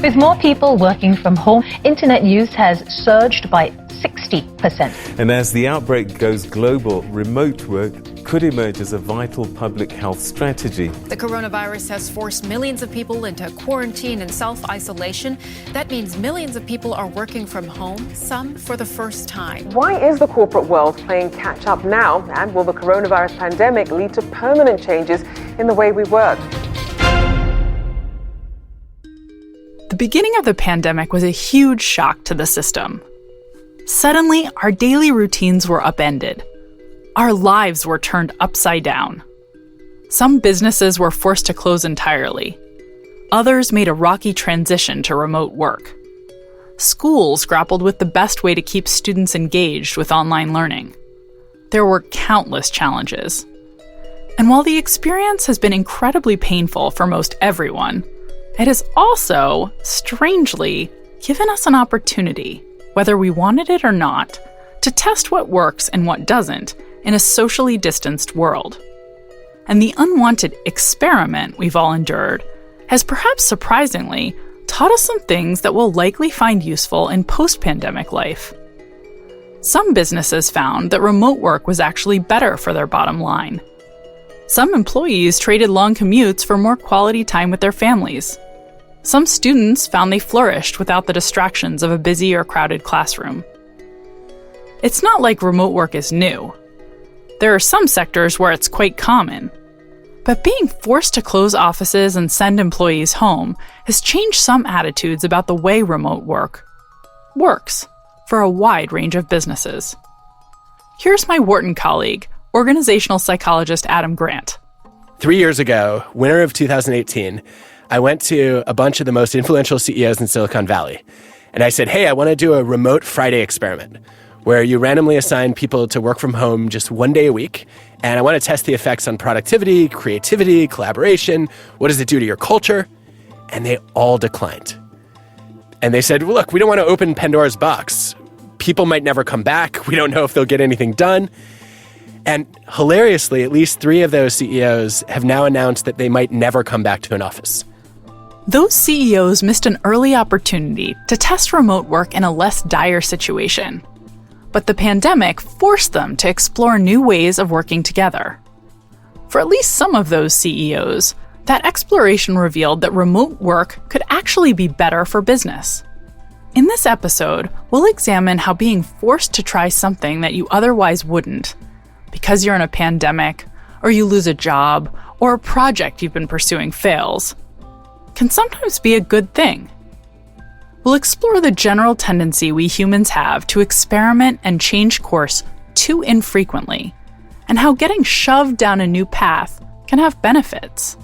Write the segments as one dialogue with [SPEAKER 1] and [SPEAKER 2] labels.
[SPEAKER 1] With more people working from home, internet use has surged by 60%.
[SPEAKER 2] And as the outbreak goes global, remote work could emerge as a vital public health strategy.
[SPEAKER 3] The coronavirus has forced millions of people into quarantine and self-isolation. That means millions of people are working from home, some for the first time.
[SPEAKER 4] Why is the corporate world playing catch up now? And will the coronavirus pandemic lead to permanent changes in the way we work?
[SPEAKER 5] The beginning of the pandemic was a huge shock to the system. Suddenly, our daily routines were upended. Our lives were turned upside down. Some businesses were forced to close entirely. Others made a rocky transition to remote work. Schools grappled with the best way to keep students engaged with online learning. There were countless challenges. And while the experience has been incredibly painful for most everyone, it has also, strangely, given us an opportunity, whether we wanted it or not, to test what works and what doesn't in a socially distanced world. And the unwanted experiment we've all endured has perhaps surprisingly taught us some things that we'll likely find useful in post-pandemic life. Some businesses found that remote work was actually better for their bottom line. Some employees traded long commutes for more quality time with their families. Some students found they flourished without the distractions of a busy or crowded classroom. It's not like remote work is new. There are some sectors where it's quite common. But being forced to close offices and send employees home has changed some attitudes about the way remote work works for a wide range of businesses. Here's my Wharton colleague, organizational psychologist Adam Grant.
[SPEAKER 6] 3 years ago, winter of 2018, I went to a bunch of the most influential CEOs in Silicon Valley. And I said, hey, I want to do a remote Friday experiment where you randomly assign people to work from home just one day a week. And I want to test the effects on productivity, creativity, collaboration. What does it do to your culture? And they all declined. And they said, well, look, we don't want to open Pandora's box. People might never come back. We don't know if they'll get anything done. And hilariously, at least 3 of those CEOs have now announced that they might never come back to an office.
[SPEAKER 5] Those CEOs missed an early opportunity to test remote work in a less dire situation. But the pandemic forced them to explore new ways of working together. For at least some of those CEOs, that exploration revealed that remote work could actually be better for business. In this episode, we'll examine how being forced to try something that you otherwise wouldn't, because you're in a pandemic, or you lose a job, or a project you've been pursuing fails, can sometimes be a good thing. We'll explore the general tendency we humans have to experiment and change course too infrequently, and how getting shoved down a new path can have benefits.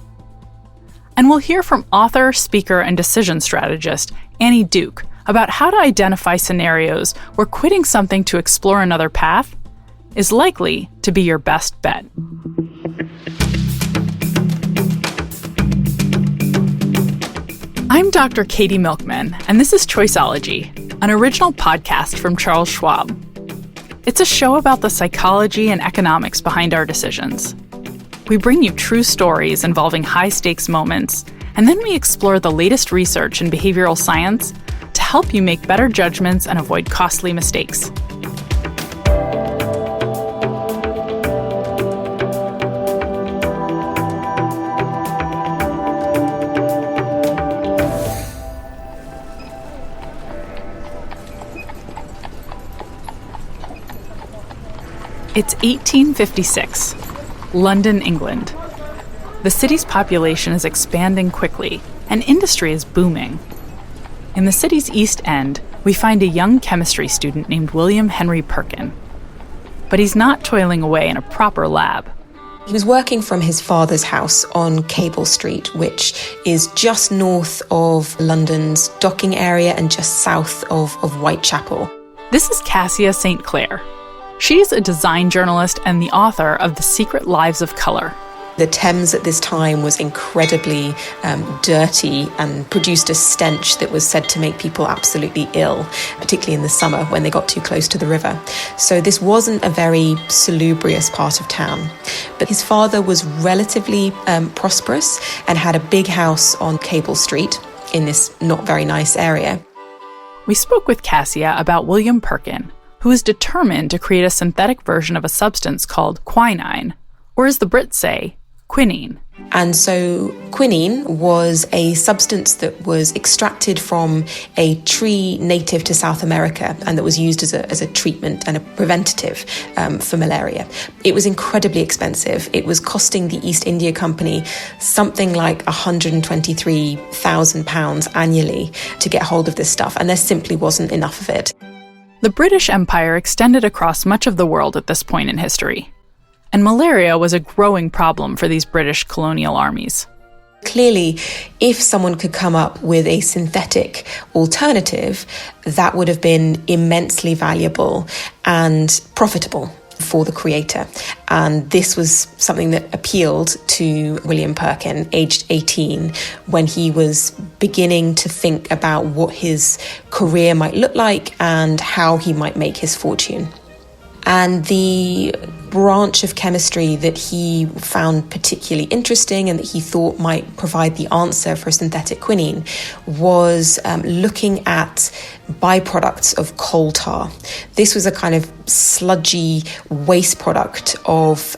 [SPEAKER 5] And we'll hear from author, speaker, and decision strategist Annie Duke about how to identify scenarios where quitting something to explore another path is likely to be your best bet. I'm Dr. Katy Milkman, and this is Choiceology, an original podcast from Charles Schwab. It's a show about the psychology and economics behind our decisions. We bring you true stories involving high-stakes moments, and then we explore the latest research in behavioral science to help you make better judgments and avoid costly mistakes. It's 1856, London, England. The city's population is expanding quickly, and industry is booming. In the city's East End, we find a young chemistry student named William Henry Perkin. But he's not toiling away in a proper lab.
[SPEAKER 7] He was working from his father's house on Cable Street, which is just north of London's docking area and just south of Whitechapel.
[SPEAKER 5] This is Kassia St. Clair. She's a design journalist and the author of The Secret Lives of Color.
[SPEAKER 7] The Thames at this time was incredibly dirty and produced a stench that was said to make people absolutely ill, particularly in the summer when they got too close to the river. So this wasn't a very salubrious part of town. But his father was relatively prosperous and had a big house on Cable Street. in this not very nice area.
[SPEAKER 5] We spoke with Kassia about William Perkin, who is determined to create a synthetic version of a substance called quinine, or as the Brits say, quinine.
[SPEAKER 7] And so quinine was a substance that was extracted from a tree native to South America and that was used as a treatment and a preventative for malaria. It was incredibly expensive. It was costing the East India Company something like £123,000 annually to get hold of this stuff, and there simply wasn't enough of it.
[SPEAKER 5] The British Empire extended across much of the world at this point in history, and malaria was a growing problem for these British colonial armies.
[SPEAKER 7] Clearly, if someone could come up with a synthetic alternative, that would have been immensely valuable and profitable for the creator. And this was something that appealed to William Perkin, aged 18, when he was beginning to think about what his career might look like and how he might make his fortune. And the branch of chemistry that he found particularly interesting and that he thought might provide the answer for synthetic quinine was looking at byproducts of coal tar. This was a kind of sludgy waste product of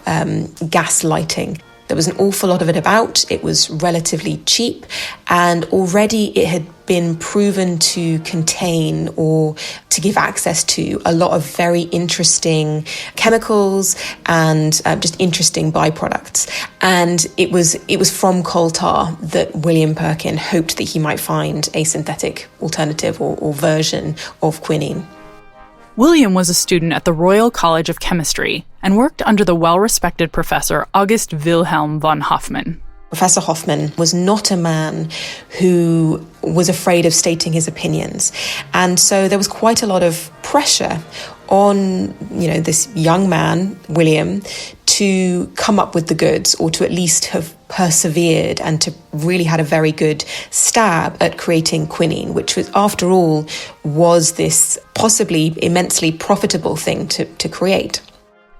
[SPEAKER 7] gas lighting. There was an awful lot of it about. It was relatively cheap, and already it had been proven to contain or to give access to a lot of very interesting chemicals and just interesting byproducts. And it was from coal tar that William Perkin hoped that he might find a synthetic alternative or version of quinine.
[SPEAKER 5] William was a student at the Royal College of Chemistry and worked under the well-respected professor August Wilhelm von Hofmann.
[SPEAKER 7] Professor Hofmann was not a man who was afraid of stating his opinions. And so there was quite a lot of pressure on, this young man, William, to come up with the goods, or to at least have persevered and to really had a very good stab at creating quinine, which was, after all, was this possibly immensely profitable thing to create.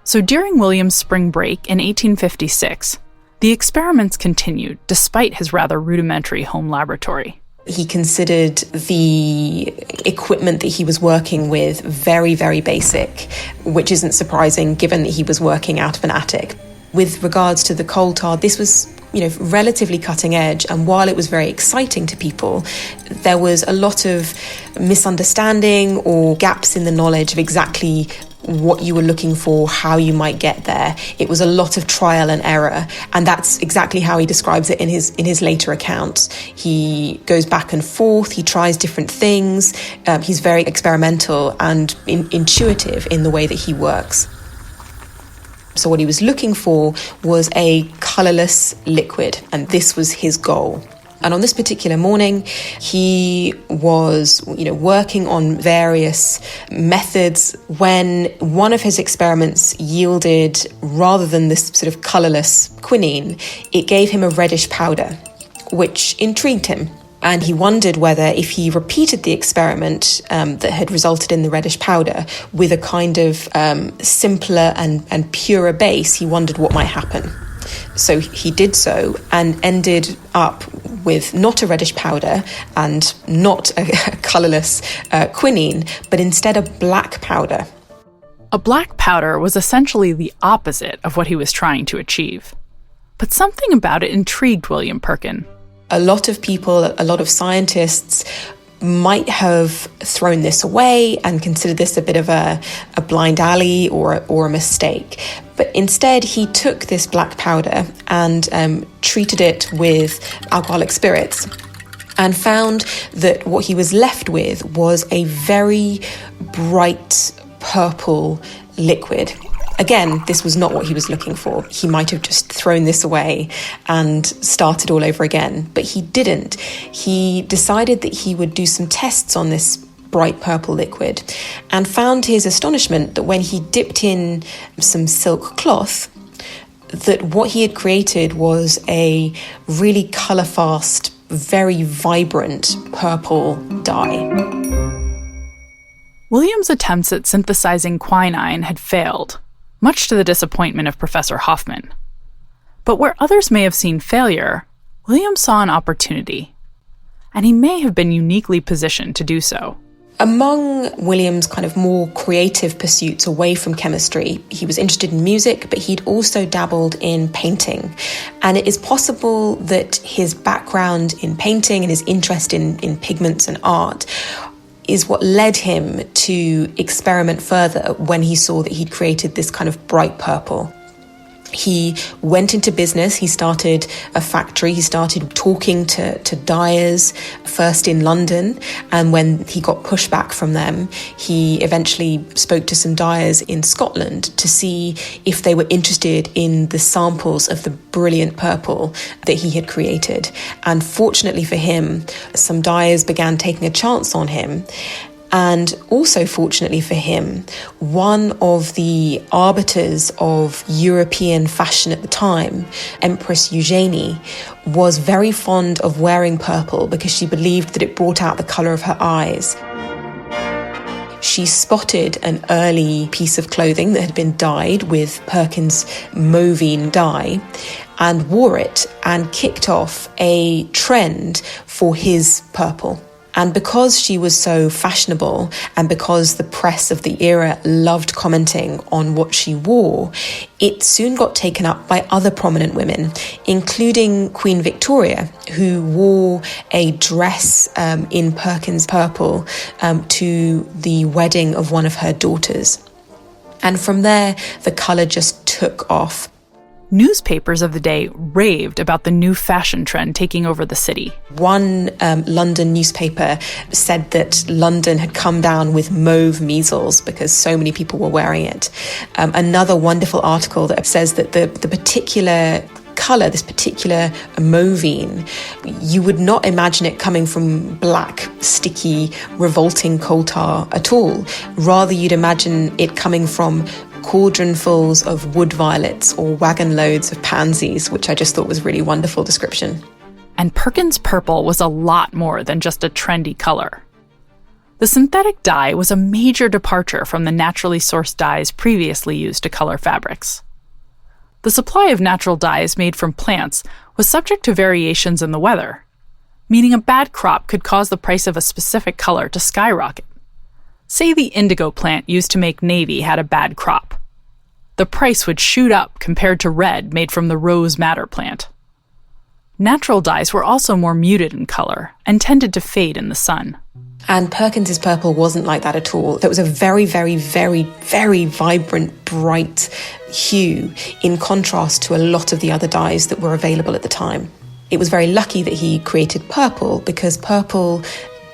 [SPEAKER 5] So during William's spring break in 1856, the experiments continued despite his rather rudimentary home laboratory.
[SPEAKER 7] He considered the equipment that he was working with very, very basic, which isn't surprising given that he was working out of an attic. With regards to the coal tar, this was, relatively cutting edge, and while it was very exciting to people, there was a lot of misunderstanding or gaps in the knowledge of exactly what you were looking for, how you might get there. It was a lot of trial and error, and that's exactly how he describes it in his later accounts. He goes back and forth, he tries different things, he's very experimental and intuitive in the way that he works. So what he was looking for was a colourless liquid, and this was his goal. And on this particular morning, he was, working on various methods when one of his experiments yielded, rather than this sort of colourless quinine, it gave him a reddish powder, which intrigued him. And he wondered whether, if he repeated the experiment that had resulted in the reddish powder with a kind of simpler and purer base, he wondered what might happen. So he did so and ended up with not a reddish powder and not a colourless quinine, but instead a black powder.
[SPEAKER 5] A black powder was essentially the opposite of what he was trying to achieve. But something about it intrigued William Perkin.
[SPEAKER 7] A lot of people, a lot of scientists might have thrown this away and considered this a bit of a blind alley or a mistake. But instead, he took this black powder and treated it with alcoholic spirits and found that what he was left with was a very bright purple liquid. Again, this was not what he was looking for. He might have just thrown this away and started all over again, but he didn't. He decided that he would do some tests on this bright purple liquid and found to his astonishment that when he dipped in some silk cloth, that what he had created was a really colour-fast, very vibrant purple dye.
[SPEAKER 5] William's attempts at synthesizing quinine had failed, much to the disappointment of Professor Hofmann. But where others may have seen failure, William saw an opportunity. and he may have been uniquely positioned to do so.
[SPEAKER 7] Among William's kind of more creative pursuits away from chemistry, he was interested in music, but he'd also dabbled in painting. And it is possible that his background in painting and his interest in pigments and art is what led him to experiment further when he saw that he'd created this kind of bright purple. He went into business, he started a factory, he started talking to dyers, first in London, and when he got pushback from them, he eventually spoke to some dyers in Scotland to see if they were interested in the samples of the brilliant purple that he had created. And fortunately for him, some dyers began taking a chance on him. And also, fortunately for him, one of the arbiters of European fashion at the time, Empress Eugenie, was very fond of wearing purple because she believed that it brought out the colour of her eyes. She spotted an early piece of clothing that had been dyed with Perkins' Mauvine dye and wore it and kicked off a trend for his purple. And because she was so fashionable and because the press of the era loved commenting on what she wore, it soon got taken up by other prominent women, including Queen Victoria, who wore a dress in Perkins purple to the wedding of one of her daughters. And from there, the colour just took off.
[SPEAKER 5] Newspapers of the day raved about the new fashion trend taking over the city.
[SPEAKER 7] One London newspaper said that London had come down with mauve measles because so many people were wearing it. Another wonderful article that says that the particular colour, this particular mauvine, you would not imagine it coming from black, sticky, revolting coal tar at all. Rather, you'd imagine it coming from cauldronfuls of wood violets or wagon loads of pansies, which I just thought was a really wonderful description.
[SPEAKER 5] And Perkins purple was a lot more than just a trendy color. The synthetic dye was a major departure from the naturally sourced dyes previously used to color fabrics. The supply of natural dyes made from plants was subject to variations in the weather, meaning a bad crop could cause the price of a specific color to skyrocket. Say the indigo plant used to make navy had a bad crop. The price would shoot up compared to red made from the rose madder plant. Natural dyes were also more muted in color and tended to fade in the sun.
[SPEAKER 7] And Perkins's purple wasn't like that at all. That was a very, very, very, very vibrant, bright hue in contrast to a lot of the other dyes that were available at the time. It was very lucky that he created purple because purple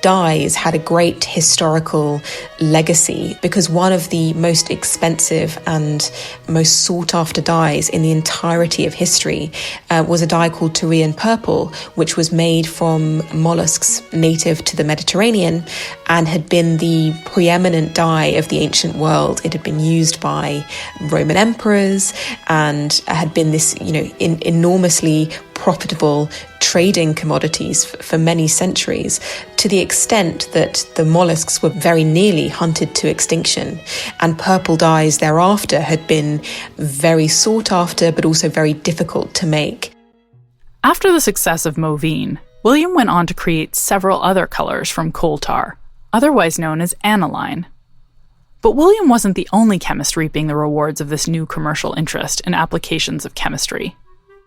[SPEAKER 7] dyes had a great historical legacy because one of the most expensive and most sought-after dyes in the entirety of history was a dye called Tyrian purple, which was made from mollusks native to the Mediterranean and had been the preeminent dye of the ancient world. It had been used by Roman emperors and had been this, enormously profitable trading commodities for many centuries, to the extent that the mollusks were very nearly hunted to extinction. And purple dyes thereafter had been very sought after, but also very difficult to make.
[SPEAKER 5] After the success of Mauvine, William went on to create several other colors from coal tar, otherwise known as aniline. But William wasn't the only chemist reaping the rewards of this new commercial interest in applications of chemistry.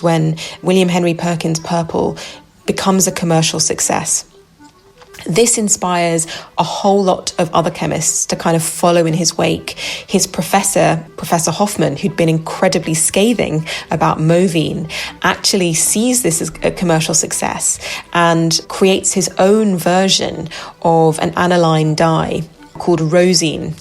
[SPEAKER 7] When William Henry Perkins' purple becomes a commercial success, this inspires a whole lot of other chemists to kind of follow in his wake. His professor, Professor Hoffman, who'd been incredibly scathing about Mauvine, actually sees this as a commercial success and creates his own version of an aniline dye called rosine,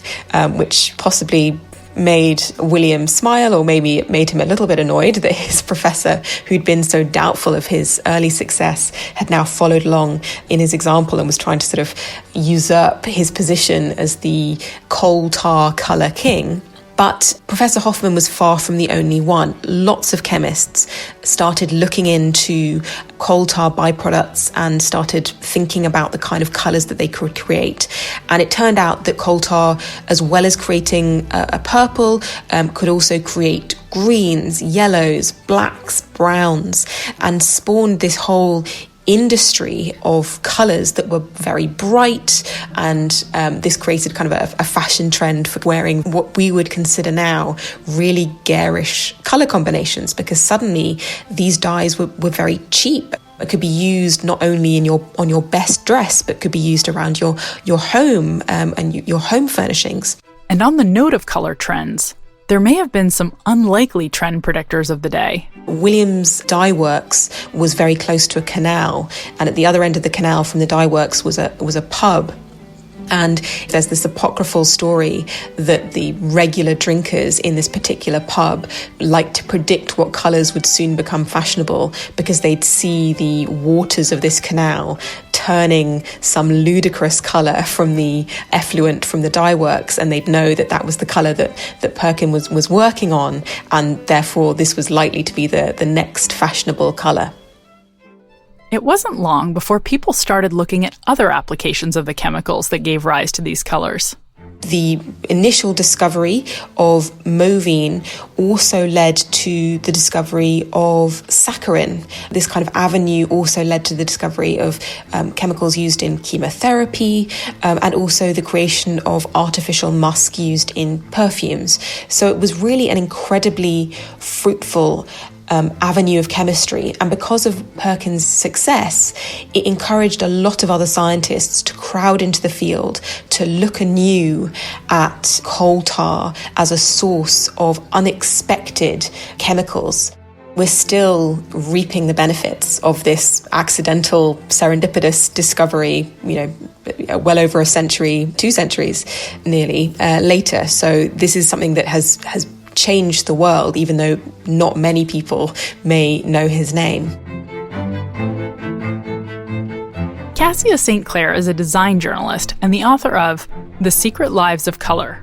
[SPEAKER 7] which possibly made William smile, or maybe it made him a little bit annoyed that his professor, who'd been so doubtful of his early success, had now followed along in his example and was trying to sort of usurp his position as the coal tar colour king. But Professor Hoffman was far from the only one. Lots of chemists started looking into coal tar byproducts and started thinking about the kind of colours that they could create. And it turned out that coal tar, as well as creating a purple, could also create greens, yellows, blacks, browns, and spawned this whole industry of colours that were very bright, and this created kind of a fashion trend for wearing what we would consider now really garish colour combinations, because suddenly these dyes were very cheap. It could be used not only on your best dress, but could be used around your home and your home furnishings.
[SPEAKER 5] And on the note of color trends, there may have been some unlikely trend predictors of the day.
[SPEAKER 7] Williams Dye Works was very close to a canal, and at the other end of the canal from the dye works was a pub. And there's this apocryphal story that the regular drinkers in this particular pub liked to predict what colours would soon become fashionable, because they'd see the waters of this canal turning some ludicrous colour from the effluent from the dye works, and they'd know that that was the colour that Perkin was working on, and therefore this was likely to be the next fashionable colour.
[SPEAKER 5] It wasn't long before people started looking at other applications of the chemicals that gave rise to these colors.
[SPEAKER 7] The initial discovery of mauveine also led to the discovery of saccharin. This kind of avenue also led to the discovery of chemicals used in chemotherapy, and also the creation of artificial musk used in perfumes. So it was really an incredibly fruitful avenue of chemistry, and because of Perkin's success, it encouraged a lot of other scientists to crowd into the field to look anew at coal tar as a source of unexpected chemicals. We're still reaping the benefits of this accidental, serendipitous discovery, well over a century, 2 centuries nearly later. So this is something that has changed the world, even though not many people may know his name.
[SPEAKER 5] Kassia St. Clair is a design journalist and the author of The Secret Lives of Color.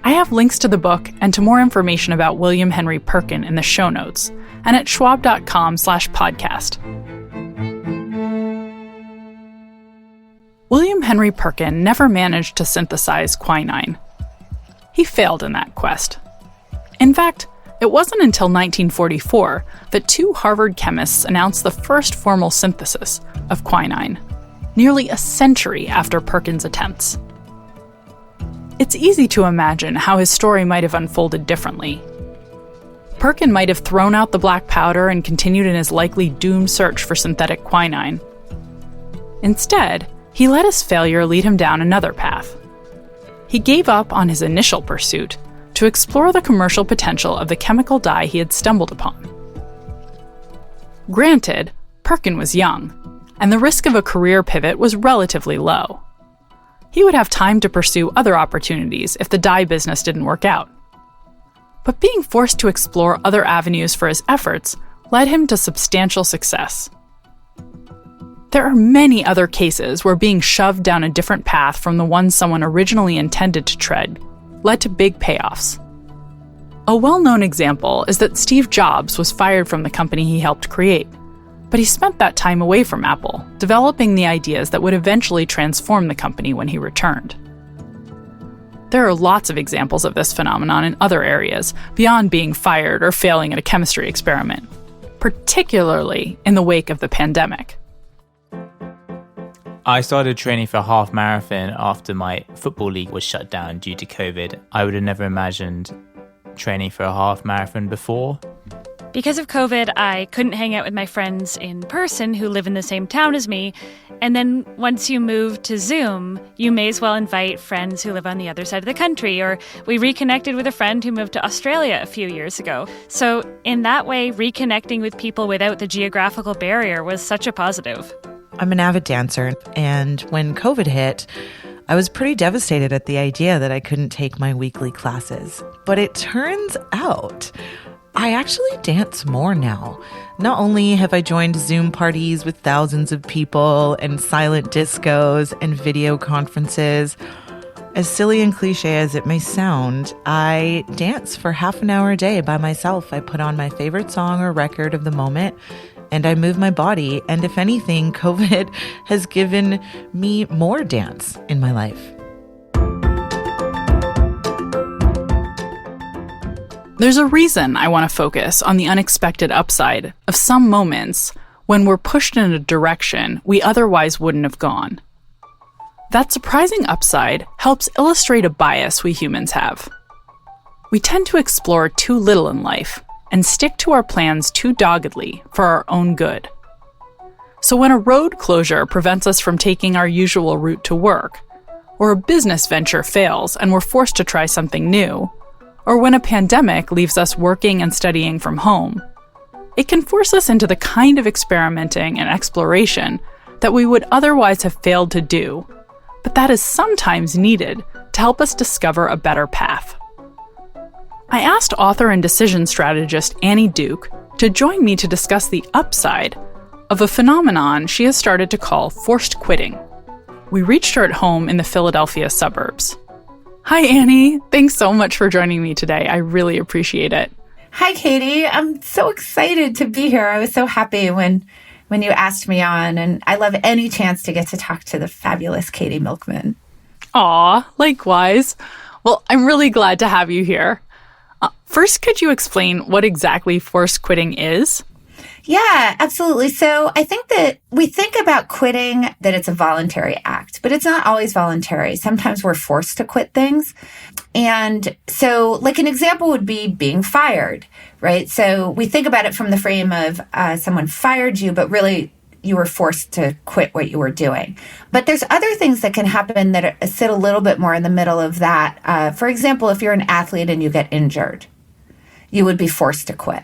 [SPEAKER 5] I have links to the book and to more information about William Henry Perkin in the show notes and at schwab.com/podcast. William Henry Perkin never managed to synthesize quinine. He failed in that quest. In fact, it wasn't until 1944 that 2 Harvard chemists announced the first formal synthesis of quinine, nearly a century after Perkin's attempts. It's easy to imagine how his story might have unfolded differently. Perkin might have thrown out the black powder and continued in his likely doomed search for synthetic quinine. Instead, he let his failure lead him down another path. He gave up on his initial pursuit to explore the commercial potential of the chemical dye he had stumbled upon. Granted, Perkin was young, and the risk of a career pivot was relatively low. He would have time to pursue other opportunities if the dye business didn't work out. But being forced to explore other avenues for his efforts led him to substantial success. There are many other cases where being shoved down a different path from the one someone originally intended to tread led to big payoffs. A well-known example is that Steve Jobs was fired from the company he helped create, but he spent that time away from Apple, developing the ideas that would eventually transform the company when he returned. There are lots of examples of this phenomenon in other areas, beyond being fired or failing at a chemistry experiment, particularly in the wake of the pandemic.
[SPEAKER 8] I started training for a half marathon after my football league was shut down due to COVID. I would have never imagined training for a half marathon before.
[SPEAKER 9] Because of COVID, I couldn't hang out with my friends in person who live in the same town as me. And then once you move to Zoom, you may as well invite friends who live on the other side of the country. Or we reconnected with a friend who moved to Australia a few years ago. So in that way, reconnecting with people without the geographical barrier was such a positive.
[SPEAKER 10] I'm an avid dancer, and when COVID hit, I was pretty devastated at the idea that I couldn't take my weekly classes. But it turns out I actually dance more now. Not only have I joined Zoom parties with thousands of people and silent discos and video conferences, as silly and cliche as it may sound, I dance for half an hour a day by myself. I put on my favorite song or record of the moment, and I move my body. And if anything, COVID has given me more dance in my life.
[SPEAKER 5] There's a reason I want to focus on the unexpected upside of some moments when we're pushed in a direction we otherwise wouldn't have gone. That surprising upside helps illustrate a bias we humans have. We tend to explore too little in life and stick to our plans too doggedly for our own good. So when a road closure prevents us from taking our usual route to work, or a business venture fails and we're forced to try something new, or when a pandemic leaves us working and studying from home, it can force us into the kind of experimenting and exploration that we would otherwise have failed to do, but that is sometimes needed to help us discover a better path. I asked author and decision strategist Annie Duke to join me to discuss the upside of a phenomenon she has started to call forced quitting. We reached her at home in the Philadelphia suburbs. Hi, Annie. Thanks so much for joining me today. I really appreciate it.
[SPEAKER 11] Hi, Katy. I'm so excited to be here. I was so happy when you asked me on, and I love any chance to get to talk to the fabulous Katy Milkman.
[SPEAKER 5] Aw, likewise. Well, I'm really glad to have you here. First, could you explain what exactly forced quitting is?
[SPEAKER 11] Yeah, absolutely. So I think that we think about quitting that it's a voluntary act, but it's not always voluntary. Sometimes we're forced to quit things. And so like an example would be being fired, right? So we think about it from the frame of someone fired you, but really you were forced to quit what you were doing. But there's other things that can happen that sit a little bit more in the middle of that. For example, if you're an athlete and you get injured, you would be forced to quit.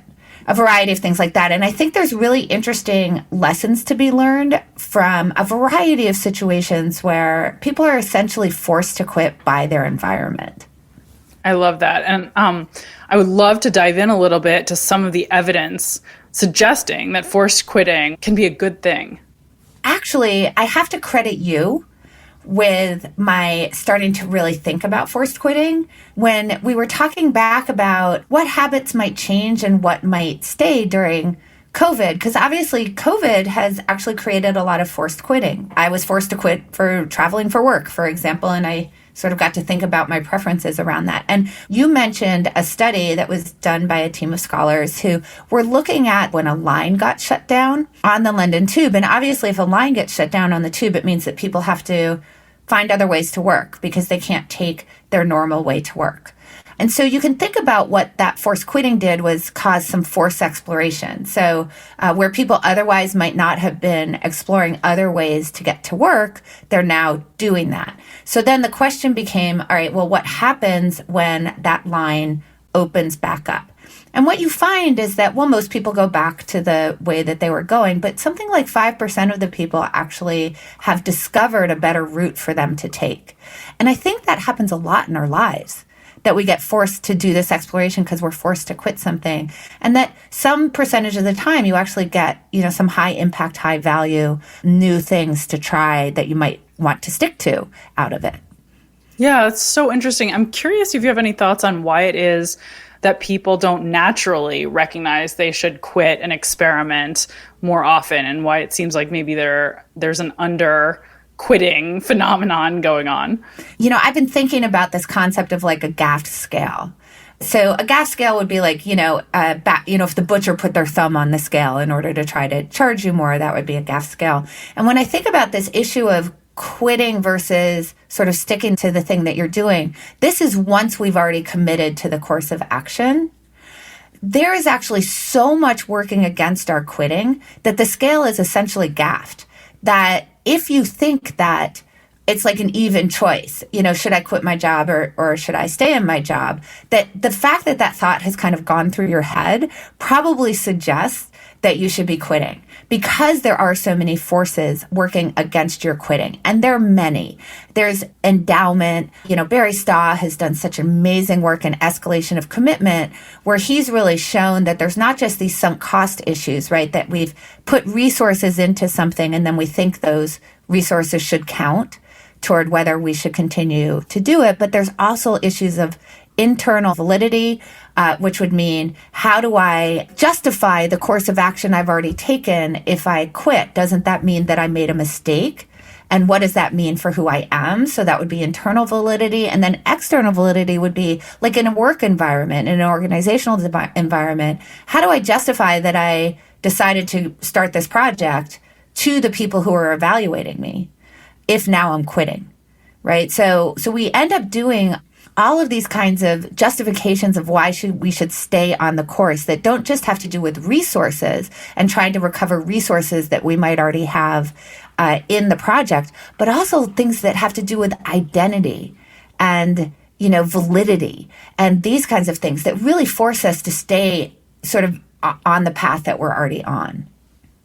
[SPEAKER 11] A variety of things like that. And I think there's really interesting lessons to be learned from a variety of situations where people are essentially forced to quit by their environment.
[SPEAKER 5] I love that. And I would love to dive in a little bit to some of the evidence suggesting that forced quitting can be a good thing.
[SPEAKER 11] Actually, I have to credit you with my starting to really think about forced quitting when we were talking back about what habits might change and what might stay during COVID, because obviously COVID has actually created a lot of forced quitting. I was forced to quit for traveling for work, for example, and I sort of got to think about my preferences around that. And you mentioned a study that was done by a team of scholars who were looking at when a line got shut down on the London Tube. And obviously, if a line gets shut down on the tube, it means that people have to find other ways to work because they can't take their normal way to work. And so you can think about what that forced quitting did was cause some forced exploration. So where people otherwise might not have been exploring other ways to get to work, they're now doing that. So then the question became, all right, well, what happens when that line opens back up? And what you find is that, well, most people go back to the way that they were going, but something like 5% of the people actually have discovered a better route for them to take. And I think that happens a lot in our lives, that we get forced to do this exploration because we're forced to quit something. And that some percentage of the time you actually get, some high impact, high value, new things to try that you might want to stick to out of it.
[SPEAKER 5] Yeah, it's so interesting. I'm curious if you have any thoughts on why it is that people don't naturally recognize they should quit and experiment more often, and why it seems like maybe there's an under-quitting phenomenon going on.
[SPEAKER 11] I've been thinking about this concept of like a GAFT scale. So a GAFT scale would be like, if the butcher put their thumb on the scale in order to try to charge you more, that would be a GAFT scale. And when I think about this issue of quitting versus sort of sticking to the thing that you're doing, this is once we've already committed to the course of action. There is actually so much working against our quitting that the scale is essentially gaffed. That if you think that it's like an even choice, should I quit my job or should I stay in my job, that the fact that thought has kind of gone through your head probably suggests that you should be quitting, because there are so many forces working against your quitting. And there are many. There's endowment. Barry Staw has done such amazing work in escalation of commitment, where he's really shown that there's not just these sunk cost issues, right? That we've put resources into something and then we think those resources should count toward whether we should continue to do it. But there's also issues of internal validity, which would mean, how do I justify the course of action I've already taken if I quit? Doesn't that mean that I made a mistake? And what does that mean for who I am? So that would be internal validity. And then external validity would be like in a work environment, in an organizational environment. How do I justify that I decided to start this project to the people who are evaluating me if now I'm quitting, right? So we end up doing all of these kinds of justifications of why we should stay on the course that don't just have to do with resources and trying to recover resources that we might already have in the project, but also things that have to do with identity and, validity and these kinds of things that really force us to stay sort of on the path that we're already on.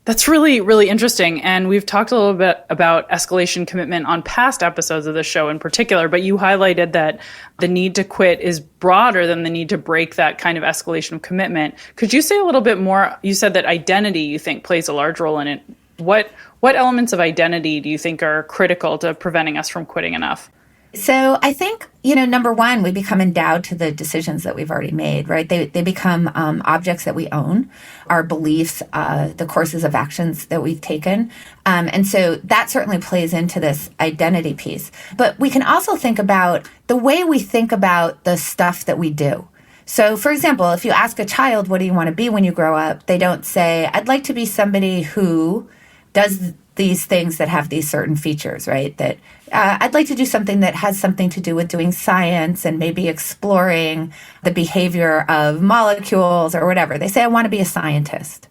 [SPEAKER 5] That's really, really interesting. And we've talked a little bit about escalation commitment on past episodes of the show in particular, but you highlighted that the need to quit is broader than the need to break that kind of escalation of commitment. Could you say a little bit more? You said that identity, you think, plays a large role in it. What elements of identity do you think are critical to preventing us from quitting enough?
[SPEAKER 11] So I think, number one, we become endowed to the decisions that we've already made, right? They become objects that we own, our beliefs, the courses of actions that we've taken. And so that certainly plays into this identity piece. But we can also think about the way we think about the stuff that we do. So, for example, if you ask a child, what do you want to be when you grow up? They don't say, I'd like to be somebody who does these things that have these certain features, right? That I'd like to do something that has something to do with doing science and maybe exploring the behavior of molecules or whatever. They say, I want to be a scientist.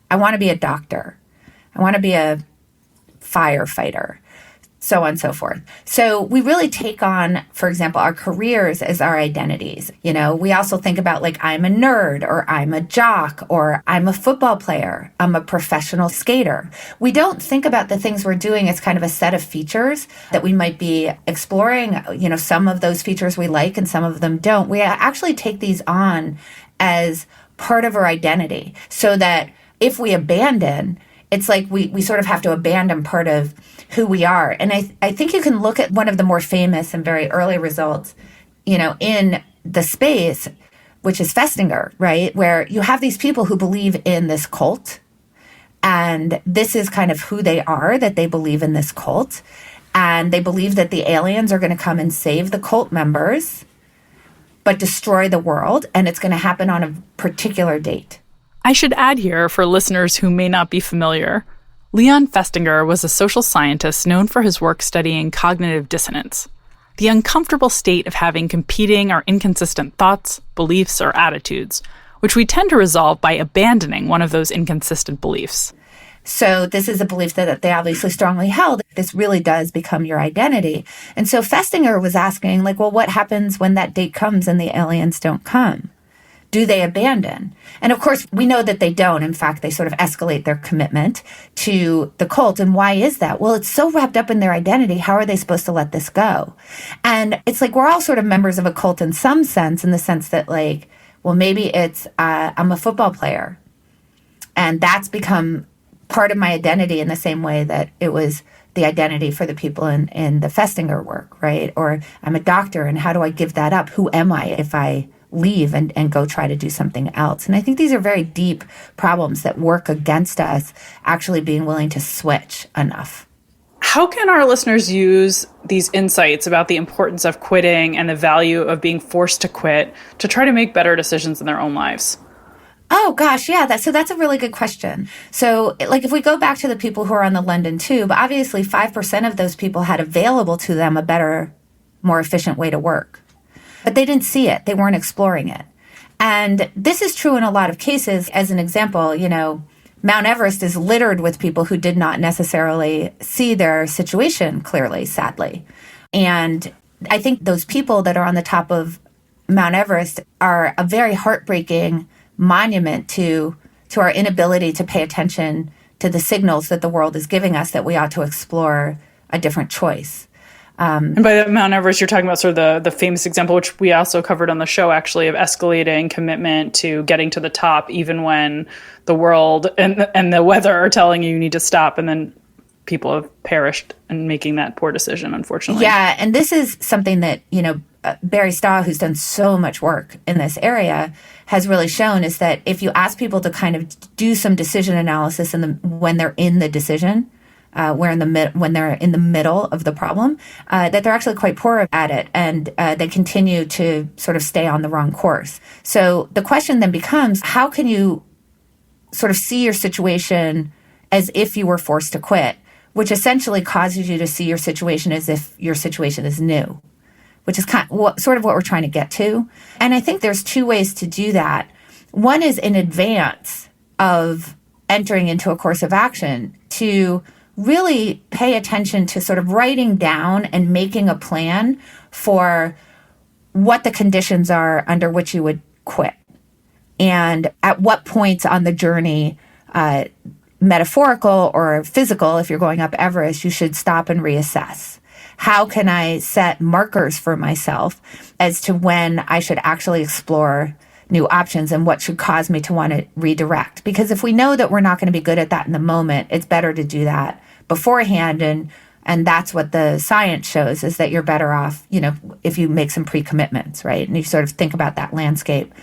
[SPEAKER 11] I want to be a doctor. I want to be a firefighter, so on and so forth. So we really take on, for example, our careers as our identities. We also think about like, I'm a nerd, or I'm a jock, or I'm a football player, I'm a professional skater. We don't think about the things we're doing as kind of a set of features that we might be exploring. Some of those features we like and some of them don't. We actually take these on as part of our identity, so that if we abandon, it's like we sort of have to abandon part of who we are. And I think you can look at one of the more famous and very early results, in the space, which is Festinger, right? Where you have these people who believe in this cult. And this is kind of who they are, that they believe in this cult. And they believe that the aliens are going to come and save the cult members, but destroy the world. And it's going to happen on a particular date.
[SPEAKER 5] I should add here, for listeners who may not be familiar, Leon Festinger was a social scientist known for his work studying cognitive dissonance, the uncomfortable state of having competing or inconsistent thoughts, beliefs, or attitudes, which we tend to resolve by abandoning one of those inconsistent beliefs.
[SPEAKER 11] So this is a belief that they obviously strongly held. This really does become your identity. And so Festinger was asking, what happens when that date comes and the aliens don't come? Do they abandon? And of course, we know that they don't. In fact, they sort of escalate their commitment to the cult. And why is that? Well, it's so wrapped up in their identity. How are they supposed to let this go? And it's like we're all sort of members of a cult in some sense, in the sense that maybe it's I'm a football player. And that's become part of my identity in the same way that it was the identity for the people in the Festinger work, right? Or I'm a doctor, and how do I give that up? Who am I if I leave and go try to do something else? And I think these are very deep problems that work against us actually being willing to switch enough.
[SPEAKER 5] How can our listeners use these insights about the importance of quitting and the value of being forced to quit to try to make better decisions in their own lives?
[SPEAKER 11] Oh, gosh, yeah. That's a really good question. So, if we go back to the people who are on the London Tube, obviously 5% of those people had available to them a better, more efficient way to work. But they didn't see it. They weren't exploring it. And this is true in a lot of cases. As an example, Mount Everest is littered with people who did not necessarily see their situation clearly, sadly. And I think those people that are on the top of Mount Everest are a very heartbreaking monument to our inability to pay attention to the signals that the world is giving us that we ought to explore a different choice.
[SPEAKER 5] And by the Mount Everest, you're talking about sort of the famous example, which we also covered on the show, actually, of escalating commitment to getting to the top, even when the world and the weather are telling you need to stop. And then people have perished in making that poor decision, unfortunately.
[SPEAKER 11] Yeah. And this is something that, Barry Staw, who's done so much work in this area, has really shown, is that if you ask people to kind of do some decision analysis when they're in the decision, when they're in the middle of the problem, that they're actually quite poor at it, and they continue to sort of stay on the wrong course. So the question then becomes, how can you sort of see your situation as if you were forced to quit, which essentially causes you to see your situation as if your situation is new, which is sort of what we're trying to get to. And I think there's two ways to do that. One is in advance of entering into a course of action to really pay attention to sort of writing down and making a plan for what the conditions are under which you would quit. And at what points on the journey, metaphorical or physical, if you're going up Everest, you should stop and reassess. How can I set markers for myself as to when I should actually explore new options and what should cause me to want to redirect? Because if we know that we're not going to be good at that in the moment, it's better to do that beforehand. And that's what the science shows, is that you're better off, if you make some pre-commitments, right? And you sort of think about that landscape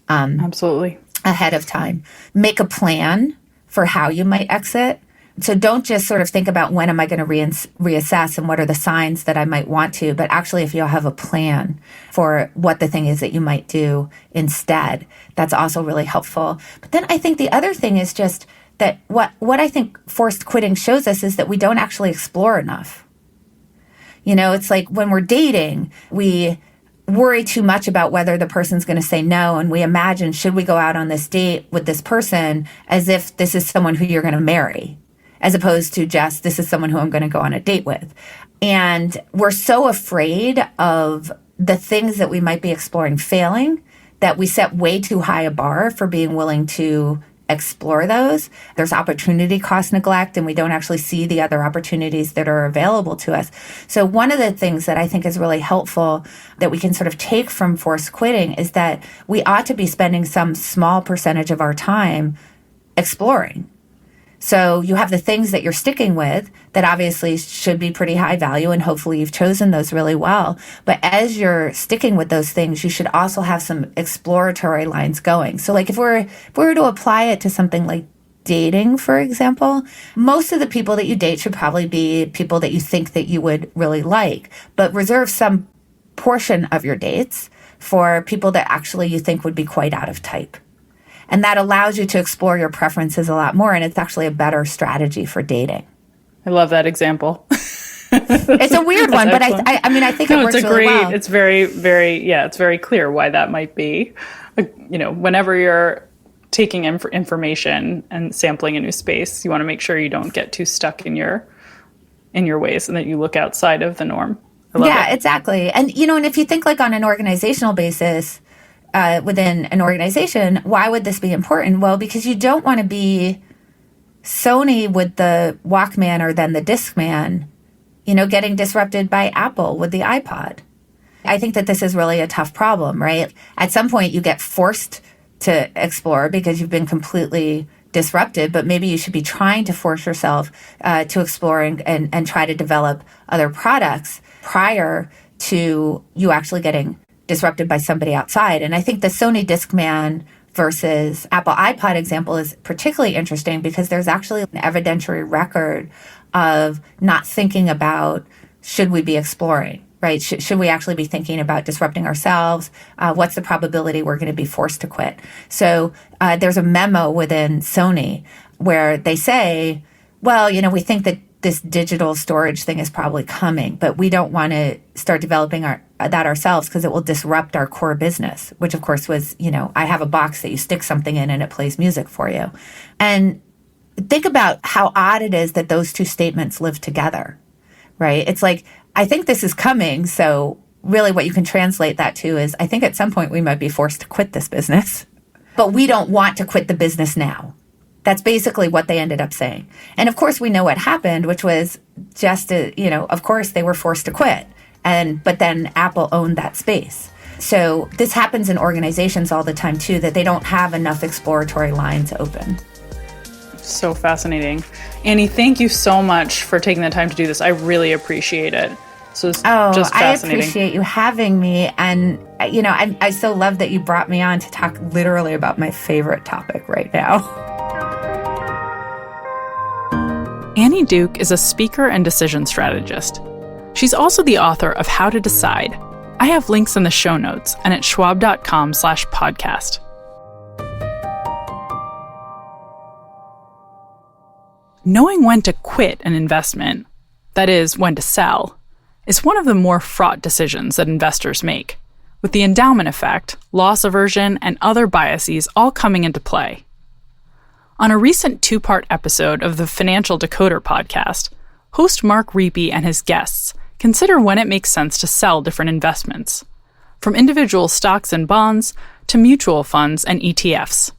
[SPEAKER 5] absolutely
[SPEAKER 11] ahead of time. Make a plan for how you might exit. So don't just sort of think about when am I going to reassess and what are the signs that I might want to, but actually if you'll have a plan for what the thing is that you might do instead, that's also really helpful. But then I think the other thing is just that what I think forced quitting shows us is that we don't actually explore enough. It's like when we're dating, we worry too much about whether the person's going to say no. And we imagine, should we go out on this date with this person as if this is someone who you're going to marry, as opposed to just, this is someone who I'm going to go on a date with. And we're so afraid of the things that we might be exploring failing that we set way too high a bar for being willing to explore those. There's opportunity cost neglect, and we don't actually see the other opportunities that are available to us. So one of the things that I think is really helpful that we can sort of take from forced quitting is that we ought to be spending some small percentage of our time exploring. So you have the things that you're sticking with that obviously should be pretty high value, and hopefully you've chosen those really well. But as you're sticking with those things, you should also have some exploratory lines going. So like if we were to apply it to something like dating, for example, most of the people that you date should probably be people that you think that you would really like, but reserve some portion of your dates for people that actually you think would be quite out of type. And that allows you to explore your preferences a lot more. And it's actually a better strategy for dating.
[SPEAKER 5] I love that example.
[SPEAKER 11] It's a weird one, but I think it works really well.
[SPEAKER 5] It's very, very, it's very clear why that might be. Whenever you're taking information and sampling a new space, you want to make sure you don't get too stuck in your ways and that you look outside of the norm.
[SPEAKER 11] Yeah, exactly. And, and if you think like on an organizational basis, within an organization, why would this be important? Well, because you don't want to be Sony with the Walkman or then the Discman, getting disrupted by Apple with the iPod. I think that this is really a tough problem, right? At some point, you get forced to explore because you've been completely disrupted, but maybe you should be trying to force yourself to explore and try to develop other products prior to you actually getting disrupted by somebody outside. And I think the Sony Discman versus Apple iPod example is particularly interesting because there's actually an evidentiary record of not thinking about, should we be exploring, right? Should we actually be thinking about disrupting ourselves? What's the probability we're going to be forced to quit? So there's a memo within Sony where they say, well, we think that this digital storage thing is probably coming, but we don't want to start developing that ourselves because it will disrupt our core business, which of course was, I have a box that you stick something in and it plays music for you. And think about how odd it is that those two statements live together, right? It's like, I think this is coming. So really what you can translate that to is, I think at some point we might be forced to quit this business, but we don't want to quit the business now. That's basically what they ended up saying. And of course, we know what happened, which was just, of course, they were forced to quit. But then Apple owned that space. So this happens in organizations all the time, too, that they don't have enough exploratory lines open.
[SPEAKER 5] So fascinating. Annie, thank you so much for taking the time to do this. I really appreciate it. So it's just fascinating.
[SPEAKER 11] I appreciate you having me. And, I so love that you brought me on to talk literally about my favorite topic right now.
[SPEAKER 5] Annie Duke is a speaker and decision strategist. She's also the author of How to Decide. I have links in the show notes and at schwab.com/podcast. knowing when to quit an investment, that is, when to sell, is one of the more fraught decisions that investors make, with the endowment effect, loss aversion, and other biases all coming into play. On a recent 2-part episode of the Financial Decoder podcast, host Mark Reapy and his guests consider when it makes sense to sell different investments, from individual stocks and bonds to mutual funds and ETFs.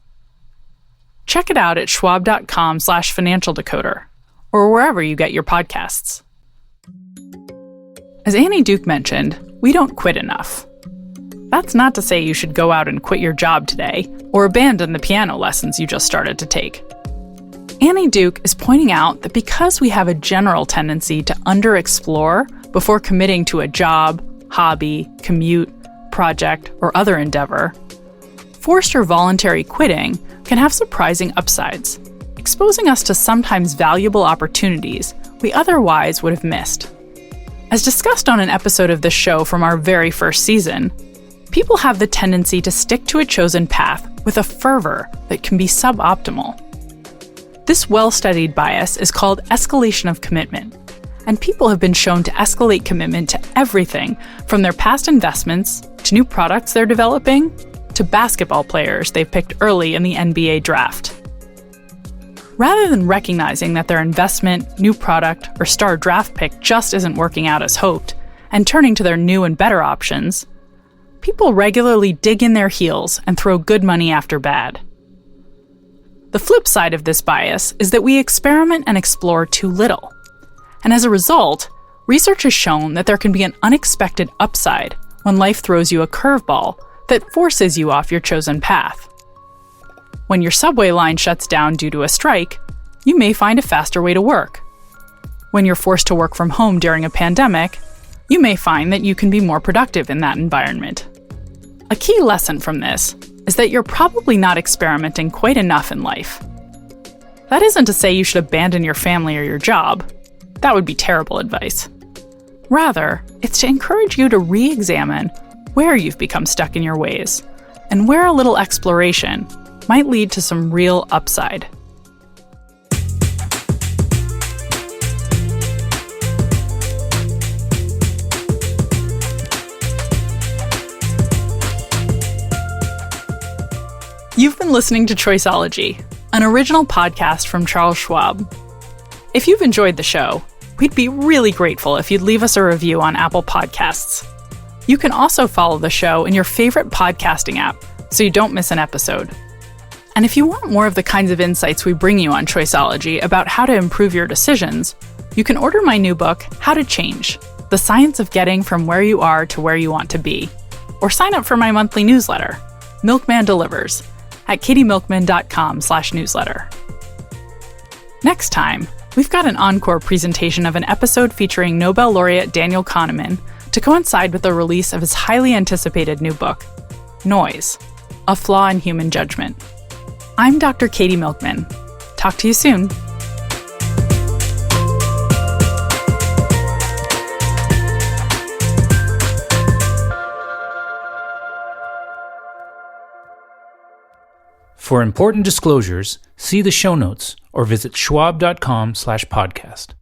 [SPEAKER 5] Check it out at schwab.com/financialdecoder, or wherever you get your podcasts. As Annie Duke mentioned, we don't quit enough. That's not to say you should go out and quit your job today, or abandon the piano lessons you just started to take. Annie Duke is pointing out that because we have a general tendency to underexplore before committing to a job, hobby, commute, project, or other endeavor, forced or voluntary quitting can have surprising upsides, exposing us to sometimes valuable opportunities we otherwise would have missed. As discussed on an episode of this show from our very first season, people have the tendency to stick to a chosen path with a fervor that can be suboptimal. This well-studied bias is called escalation of commitment, and people have been shown to escalate commitment to everything from their past investments to new products they're developing to basketball players they've picked early in the NBA draft. Rather than recognizing that their investment, new product, or star draft pick just isn't working out as hoped and turning to their new and better options, people regularly dig in their heels and throw good money after bad. The flip side of this bias is that we experiment and explore too little. And as a result, research has shown that there can be an unexpected upside when life throws you a curveball that forces you off your chosen path. When your subway line shuts down due to a strike, you may find a faster way to work. When you're forced to work from home during a pandemic, you may find that you can be more productive in that environment. A key lesson from this is that you're probably not experimenting quite enough in life. That isn't to say you should abandon your family or your job. That would be terrible advice. Rather, it's to encourage you to re-examine where you've become stuck in your ways and where a little exploration might lead to some real upside. You've been listening to Choiceology, an original podcast from Charles Schwab. If you've enjoyed the show, we'd be really grateful if you'd leave us a review on Apple Podcasts. You can also follow the show in your favorite podcasting app so you don't miss an episode. And if you want more of the kinds of insights we bring you on Choiceology about how to improve your decisions, you can order my new book, How to Change: The Science of Getting from Where You Are to Where You Want to Be, or sign up for my monthly newsletter, Milkman Delivers, at katymilkman.com/newsletter. Next time, we've got an encore presentation of an episode featuring Nobel laureate Daniel Kahneman to coincide with the release of his highly anticipated new book, Noise: A Flaw in Human Judgment. I'm Dr. Katy Milkman. Talk to you soon.
[SPEAKER 12] For important disclosures, see the show notes or visit schwab.com/podcast.